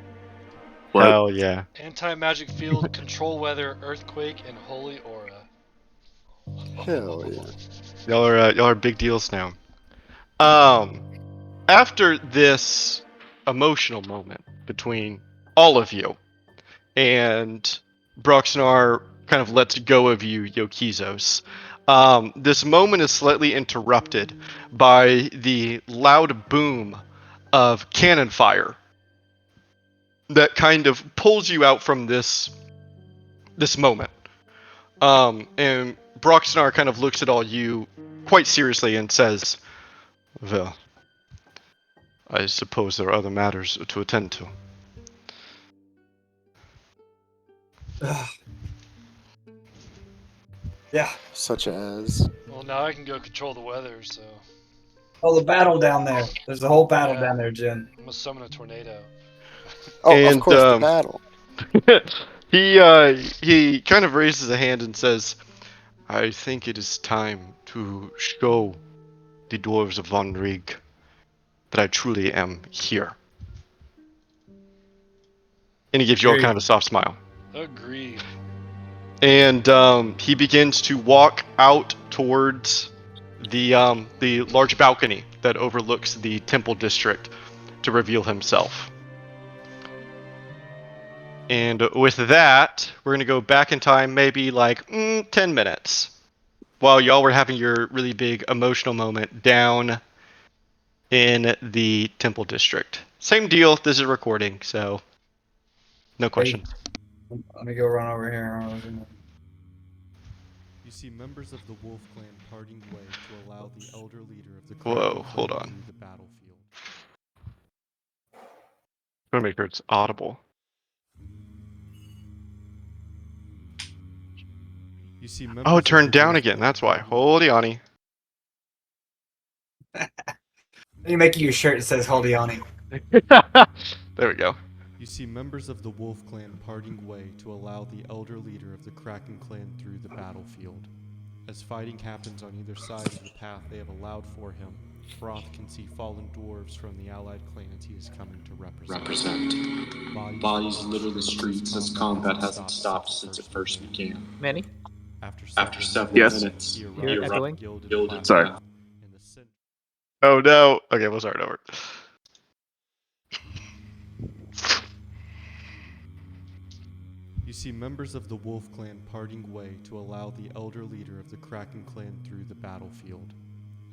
[SPEAKER 3] What?
[SPEAKER 9] Hell yeah.
[SPEAKER 1] Anti-magic field, control weather, earthquake, and holy aura.
[SPEAKER 2] Hell yeah.
[SPEAKER 9] Y'all are big deals now. After this emotional moment between all of you, and Broxnar kind of lets go of you, Yokizos. This moment is slightly interrupted by the loud boom of cannon fire that kind of pulls you out from this moment. And Broxnar kind of looks at all you quite seriously and says, "Well, I suppose there are other matters to attend to."
[SPEAKER 6] Yeah.
[SPEAKER 2] Such as.
[SPEAKER 1] Well, now I can go control the weather, so.
[SPEAKER 6] Oh, the battle down there. There's a whole battle
[SPEAKER 1] Yeah.
[SPEAKER 6] down there, Jen.
[SPEAKER 1] I'm gonna summon a tornado.
[SPEAKER 2] Oh, of
[SPEAKER 9] And,
[SPEAKER 2] course, the battle.
[SPEAKER 9] he kind of raises a hand and says, "I think it is time to show the dwarves of Von Rig that I truly am here." And he gives you all kind of a soft smile.
[SPEAKER 1] Agreed.
[SPEAKER 9] And he begins to walk out towards the large balcony that overlooks the temple district to reveal himself. And with that, we're going to go back in time maybe like 10 minutes while y'all were having your really big emotional moment down in the temple district. Same deal, this is recording, so no questions.
[SPEAKER 6] Let me go run over here.
[SPEAKER 4] You see members of the Wolf Clan parting way to allow the elder leader of the
[SPEAKER 9] Whoa,
[SPEAKER 4] Kraken
[SPEAKER 9] hold
[SPEAKER 4] clan
[SPEAKER 9] on.
[SPEAKER 4] through the battlefield.
[SPEAKER 9] I'm going to make sure it's audible.
[SPEAKER 4] You see
[SPEAKER 9] Oh, it
[SPEAKER 4] members
[SPEAKER 9] turned
[SPEAKER 4] of the
[SPEAKER 9] down
[SPEAKER 4] Wolf
[SPEAKER 9] again,
[SPEAKER 4] Clan
[SPEAKER 9] that's why.
[SPEAKER 4] parting
[SPEAKER 9] Hold on.
[SPEAKER 6] Let me make you a shirt that says "Hold on."
[SPEAKER 9] There we go.
[SPEAKER 4] You see members of the Wolf Clan parting way to allow the elder leader of the Kraken clan through the battlefield. As fighting happens on either side of the path they have allowed for him, Broth can see fallen dwarves from the allied clans he is coming to represent.
[SPEAKER 12] Bodies litter the streets as combat hasn't stopped since it first began.
[SPEAKER 5] Manny,
[SPEAKER 12] After several
[SPEAKER 3] Yes.
[SPEAKER 12] minutes,
[SPEAKER 4] he
[SPEAKER 5] you're
[SPEAKER 4] arrives
[SPEAKER 5] echoing.
[SPEAKER 4] at the gilded
[SPEAKER 12] Gilded
[SPEAKER 4] platform
[SPEAKER 3] Sorry.
[SPEAKER 4] in the center.
[SPEAKER 9] Oh no. Okay, we'll start over.
[SPEAKER 4] You see members of the Wolf Clan parting way to allow the elder leader of the Kraken clan through the battlefield.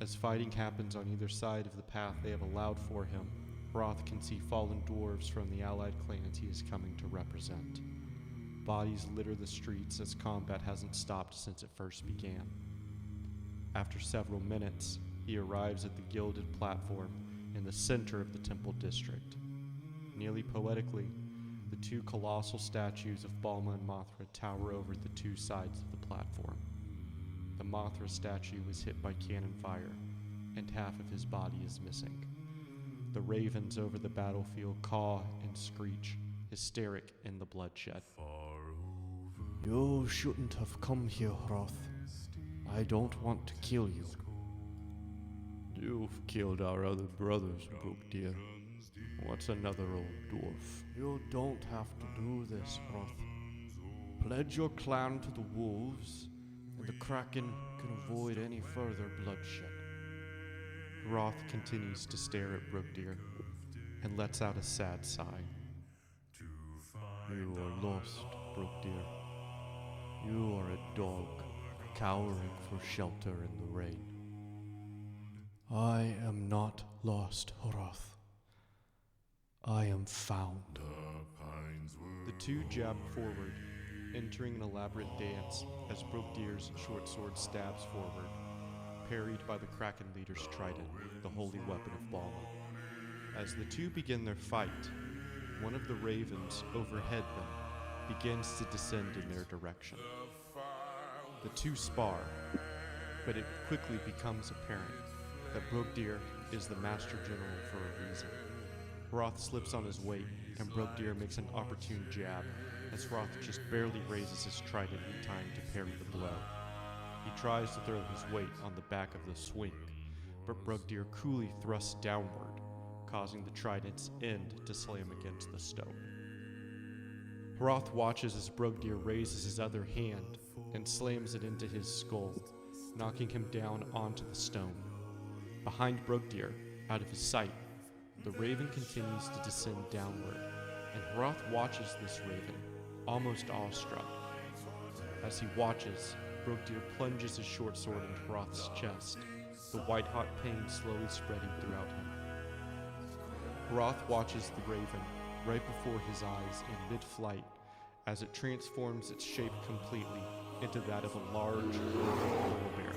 [SPEAKER 4] As fighting happens on either side of the path they have allowed for him, Broth can see fallen dwarves from the allied clans he is coming to represent. Bodies litter the streets as combat hasn't stopped since it first began. After several minutes, he arrives at the gilded platform in the center of the temple district. Nearly poetically, the two colossal statues of Balma and Mothra tower over the two sides of the platform. The Mothra statue was hit by cannon fire, and half of his body is missing. The ravens over the battlefield caw and screech, hysteric in the bloodshed. You shouldn't have come here, Roth. I don't want to kill you. You've killed our other brothers, Brook dear. What's another old dwarf? You don't have to do this, Roth. Pledge your clan to the wolves, and the Kraken can avoid any further bloodshed. Roth continues to stare at Brookdeer and lets out a sad sigh. You are lost, Brookdeer. You are a dog, cowering for shelter in the rain. I am not lost, Roth. I am found. The two jab forward, entering an elaborate dance as Brookdeer's short sword stabs forward. parried by the Kraken leader's trident, the holy weapon of Balma. As the two begin their fight, one of the ravens overhead them begins to descend in their direction. The two spar, but it quickly becomes apparent that Brogdir is the Master General for a reason. Hroth slips on his weight, and Brogdir makes an opportune jab, as Hroth just barely raises his trident in time to parry the blow. He tries to throw his weight on the back of the swing, but Brogdir coolly thrusts downward, causing the trident's end to slam against the stone. Hroth watches as Brogdir raises his other hand and slams it into his skull, knocking him down onto the stone. Behind Brogdir, out of his sight, the raven continues to descend downward, and Hroth watches this raven, almost awestruck. As he watches, Brogdir plunges his short sword into Hroth's chest, the white-hot pain slowly spreading throughout him. Hroth watches the raven right before his eyes in mid-flight as it transforms its shape completely into that of a large, broken polar bear,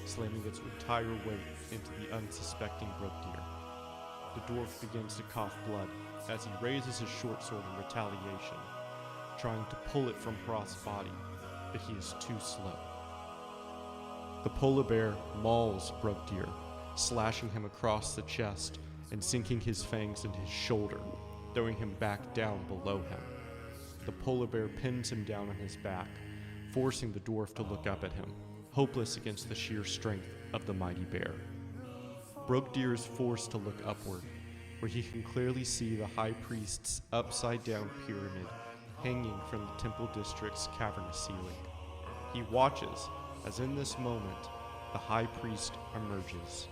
[SPEAKER 4] slamming its entire weight into the unsuspecting Brogdir. The dwarf begins to cough blood as he raises his short sword in retaliation, trying to pull it from Hroth's body, but he is too slow. The polar bear mauls Brogdir, slashing him across the chest and sinking his fangs into his shoulder, throwing him back down below him. The polar bear pins him down on his back, forcing the dwarf to look up at him, hopeless against the sheer strength of the mighty bear. Brogdir is forced to look upward, where he can clearly see the high priest's upside-down pyramid hanging from the temple district's cavernous ceiling. He watches as in this moment the high priest emerges,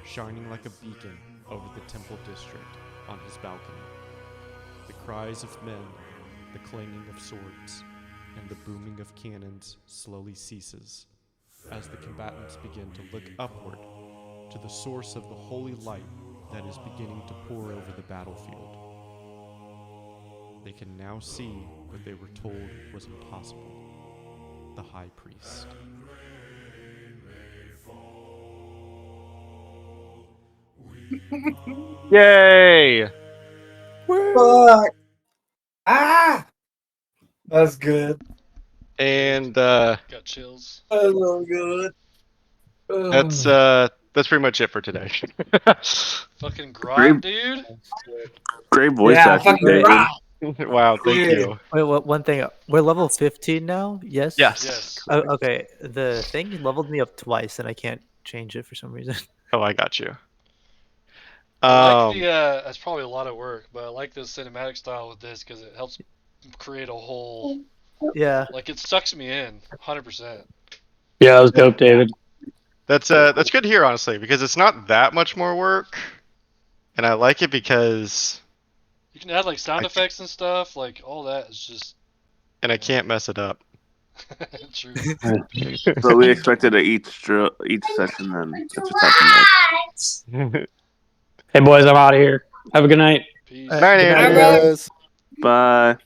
[SPEAKER 4] shining like a beacon over the temple district on his balcony. The cries of men, the clanging of swords, and the booming of cannons slowly ceases as the combatants begin to look upward to the source of the holy light that is beginning to pour over the battlefield. They can now see what they were told was impossible: the high priest.
[SPEAKER 7] Yay!
[SPEAKER 6] Fuck. Ah! That's good.
[SPEAKER 9] And
[SPEAKER 1] Got chills.
[SPEAKER 6] That's so good.
[SPEAKER 9] that's pretty much it for today.
[SPEAKER 1] Fucking grok, dude.
[SPEAKER 3] Great voice
[SPEAKER 6] Yeah,
[SPEAKER 3] acting,
[SPEAKER 6] fucking
[SPEAKER 3] David.
[SPEAKER 6] grok.
[SPEAKER 9] Wow, thank
[SPEAKER 6] Dude.
[SPEAKER 9] you.
[SPEAKER 5] Wait, one thing. We're level 15 now? Yes?
[SPEAKER 9] Yes.
[SPEAKER 1] Yes.
[SPEAKER 5] Oh, okay. The thing leveled me up twice, and I can't change it for some reason.
[SPEAKER 9] Oh, I got you.
[SPEAKER 1] I like the, that's probably a lot of work, but I like the cinematic style with this because it helps create a whole,
[SPEAKER 5] Yeah.
[SPEAKER 1] like it sucks me in, 100%.
[SPEAKER 10] Yeah, that was dope, David.
[SPEAKER 9] That's good to hear, honestly, because it's not that much more work, and I like it because
[SPEAKER 1] You can add like sound effects and stuff, like all that is just.
[SPEAKER 9] And I can't mess it up.
[SPEAKER 1] True.
[SPEAKER 3] So we expected each session, then that's what's happening.
[SPEAKER 10] Hey, boys, I'm out of here. Have a good night.
[SPEAKER 1] Peace.
[SPEAKER 9] Good night,
[SPEAKER 5] Good night,
[SPEAKER 9] Andrew.
[SPEAKER 5] guys.
[SPEAKER 3] Bye.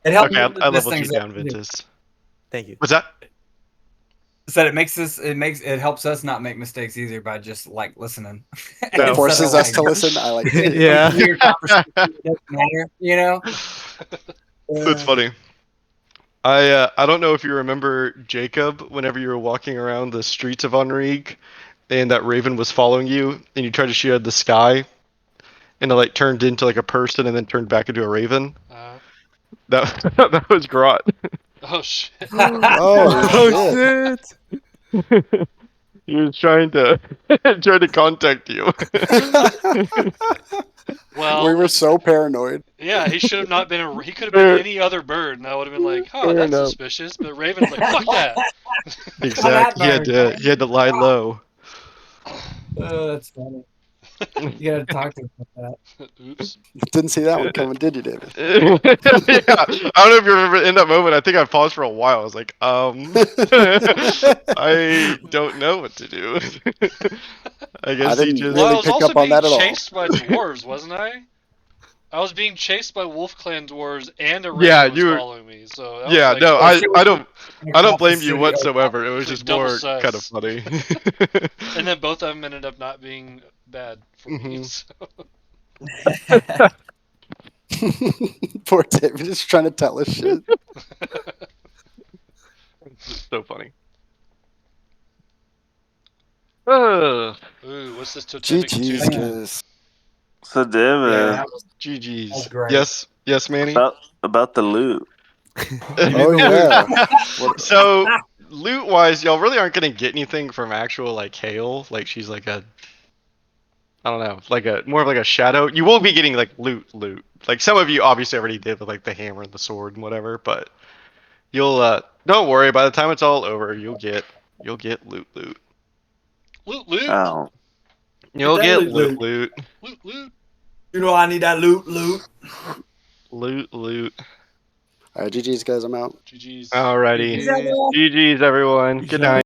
[SPEAKER 6] It helps
[SPEAKER 9] Okay, I
[SPEAKER 6] this
[SPEAKER 9] leveled you
[SPEAKER 6] thing's
[SPEAKER 9] down,
[SPEAKER 6] up.
[SPEAKER 9] Ventus.
[SPEAKER 5] Thank you.
[SPEAKER 9] What's that?
[SPEAKER 6] Said it helps us not make mistakes easier by just like listening.
[SPEAKER 2] It forces us to listen. I like that.
[SPEAKER 5] Yeah.
[SPEAKER 6] Your conversation doesn't matter, you know.
[SPEAKER 9] That's funny. I don't know if you remember Jacob whenever you were walking around the streets of Enrique and that raven was following you and you tried to shoot at the sky and it like turned into like a person and then turned back into a raven. That was Grot.
[SPEAKER 1] Oh shit.
[SPEAKER 2] Oh shit.
[SPEAKER 9] He was trying to contact you.
[SPEAKER 1] Well,
[SPEAKER 2] we were so paranoid.
[SPEAKER 1] Yeah, he should have not been. He could have been any other bird, and I would have been like, "Oh, that's suspicious." But Raven's like, "Fuck that."
[SPEAKER 9] Exactly. He had to lie low.
[SPEAKER 6] That's funny. You gotta talk to him about that.
[SPEAKER 1] Oops.
[SPEAKER 2] Didn't see that one coming, did you, David?
[SPEAKER 9] Yeah. I don't know if you remember in that moment. I think I paused for a while. I was like, I don't know what to do. I guess
[SPEAKER 2] I didn't
[SPEAKER 9] he just.
[SPEAKER 1] Well, I
[SPEAKER 2] really
[SPEAKER 1] was
[SPEAKER 2] pick
[SPEAKER 1] also
[SPEAKER 2] up on
[SPEAKER 1] being
[SPEAKER 2] that at all.
[SPEAKER 1] chased by dwarves, wasn't I? I was being chased by Wolf Clan dwarves and a
[SPEAKER 9] Yeah,
[SPEAKER 1] raven was
[SPEAKER 9] you-
[SPEAKER 1] following me. So that
[SPEAKER 9] Yeah,
[SPEAKER 1] was
[SPEAKER 9] no,
[SPEAKER 1] actually,
[SPEAKER 9] I don't
[SPEAKER 6] Across the
[SPEAKER 9] blame you
[SPEAKER 6] city.
[SPEAKER 9] whatsoever. It was
[SPEAKER 1] It's like
[SPEAKER 9] just
[SPEAKER 1] double
[SPEAKER 9] more
[SPEAKER 1] sus.
[SPEAKER 9] kind of funny.
[SPEAKER 1] and then both of them ended up not being bad for me.
[SPEAKER 9] Mhm.
[SPEAKER 1] So.
[SPEAKER 2] Poor David just trying to tell us shit.
[SPEAKER 9] It's so funny. Ugh.
[SPEAKER 1] Ooh, what's this totemic
[SPEAKER 2] GG's,
[SPEAKER 1] tune?
[SPEAKER 2] guys.
[SPEAKER 3] So David,
[SPEAKER 6] Yeah, that was
[SPEAKER 9] GG's.
[SPEAKER 6] great.
[SPEAKER 9] Yes, Manny.
[SPEAKER 3] about the loot.
[SPEAKER 2] Oh yeah. What,
[SPEAKER 9] So loot wise, y'all really aren't gonna get anything from actual like Hale. Like she's like a, I don't know, like a more of like a shadow. You won't be getting like loot. Like some of you obviously already did with like the hammer and the sword and whatever, but you'll don't worry. By the time it's all over, you'll get loot.
[SPEAKER 1] Loot.
[SPEAKER 3] Oh,
[SPEAKER 9] You'll
[SPEAKER 6] that
[SPEAKER 9] get
[SPEAKER 6] loot.
[SPEAKER 9] loot.
[SPEAKER 1] Loot.
[SPEAKER 6] You know I need that loot.
[SPEAKER 9] Loot.
[SPEAKER 2] Alright, GG's, guys. I'm out.
[SPEAKER 1] GG's.
[SPEAKER 9] Alrighty.
[SPEAKER 6] GG's.
[SPEAKER 9] GG's everyone. Good night.